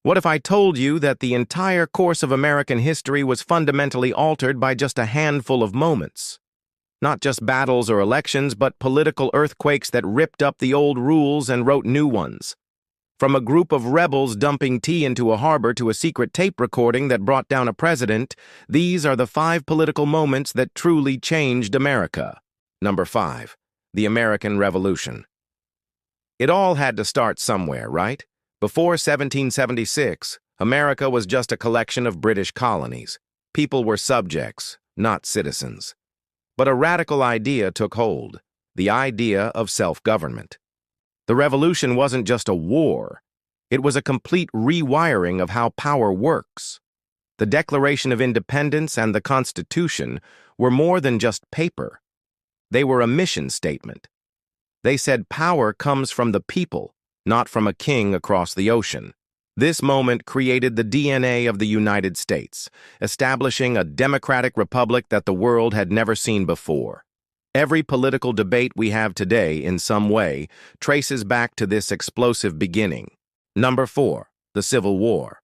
What if I told you that the entire course of American history was fundamentally altered by just a handful of moments? Not just battles or elections, but political earthquakes that ripped up the old rules and wrote new ones. From a group of rebels dumping tea into a harbor to a secret tape recording that brought down a president, these are the 5 political moments that truly changed America. Number 5. The American Revolution. It all had to start somewhere, right? Before 1776, America was just a collection of British colonies. People were subjects, not citizens. But a radical idea took hold, the idea of self-government. The revolution wasn't just a war. It was a complete rewiring of how power works. The Declaration of Independence and the Constitution were more than just paper. They were a mission statement. They said power comes from the people, not from a king across the ocean. This moment created the DNA of the United States, establishing a democratic republic that the world had never seen before. Every political debate we have today, in some way, traces back to this explosive beginning. Number 4. The Civil War.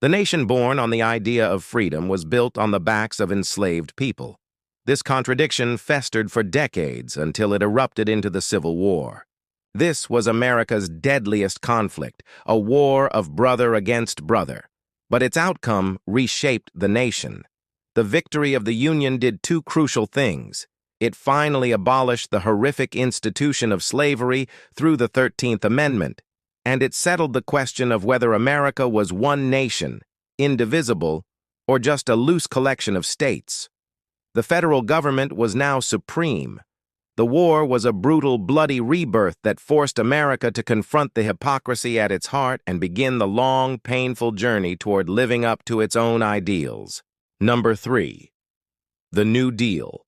The nation born on the idea of freedom was built on the backs of enslaved people. This contradiction festered for decades until it erupted into the Civil War. This was America's deadliest conflict, a war of brother against brother. But its outcome reshaped the nation. The victory of the Union did 2 crucial things. It finally abolished the horrific institution of slavery through the 13th Amendment, and it settled the question of whether America was one nation, indivisible, or just a loose collection of states. The federal government was now supreme. The war was a brutal, bloody rebirth that forced America to confront the hypocrisy at its heart and begin the long, painful journey toward living up to its own ideals. Number 3. The New Deal.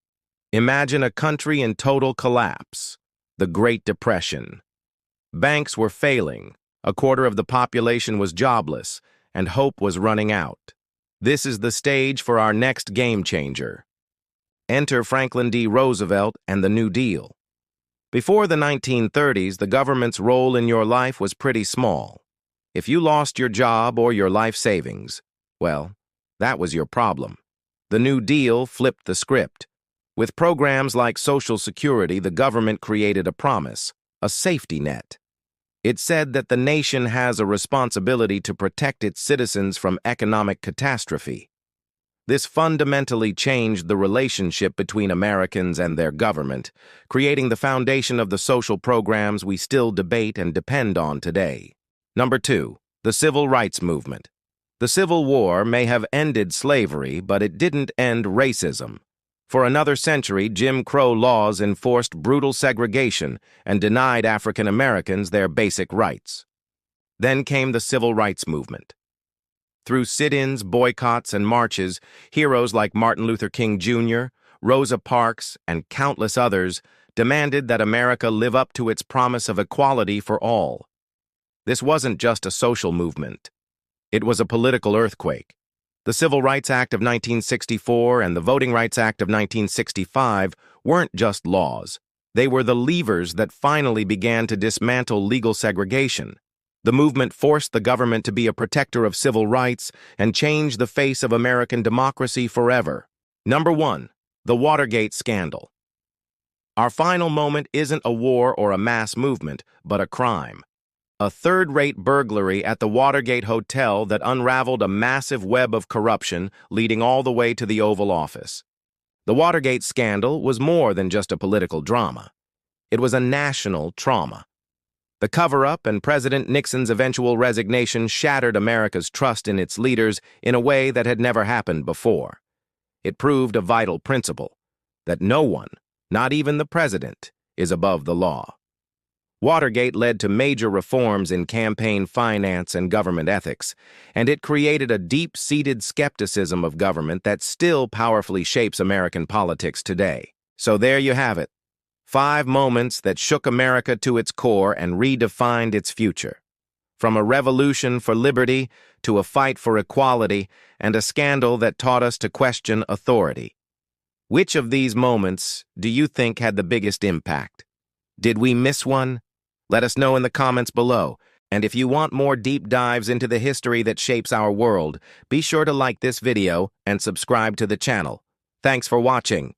Imagine a country in total collapse. The Great Depression. Banks were failing, a quarter of the population was jobless, and hope was running out. This is the stage for our next game changer. Enter Franklin D. Roosevelt and the New Deal. Before the 1930s, the government's role in your life was pretty small. If you lost your job or your life savings, well, that was your problem. The New Deal flipped the script. With programs like Social Security, the government created a promise, a safety net. It said that the nation has a responsibility to protect its citizens from economic catastrophe. This fundamentally changed the relationship between Americans and their government, creating the foundation of the social programs we still debate and depend on today. Number 2. The Civil Rights Movement. The Civil War may have ended slavery, but it didn't end racism. For another century, Jim Crow laws enforced brutal segregation and denied African Americans their basic rights. Then came the Civil Rights Movement. Through sit-ins, boycotts, and marches, heroes like Martin Luther King Jr., Rosa Parks, and countless others demanded that America live up to its promise of equality for all. This wasn't just a social movement. It was a political earthquake. The Civil Rights Act of 1964 and the Voting Rights Act of 1965 weren't just laws. They were the levers that finally began to dismantle legal segregation. The movement forced the government to be a protector of civil rights and changed the face of American democracy forever. Number 1. The Watergate Scandal. Our final moment isn't a war or a mass movement, but a crime. A third-rate burglary at the Watergate Hotel that unraveled a massive web of corruption leading all the way to the Oval Office. The Watergate scandal was more than just a political drama. It was a national trauma. The cover-up and President Nixon's eventual resignation shattered America's trust in its leaders in a way that had never happened before. It proved a vital principle, that no one, not even the president, is above the law. Watergate led to major reforms in campaign finance and government ethics, and it created a deep-seated skepticism of government that still powerfully shapes American politics today. So there you have it. 5 moments that shook America to its core and redefined its future. From a revolution for liberty to a fight for equality and a scandal that taught us to question authority. Which of these moments do you think had the biggest impact? Did we miss one? Let us know in the comments below. And if you want more deep dives into the history that shapes our world, be sure to like this video and subscribe to the channel. Thanks for watching.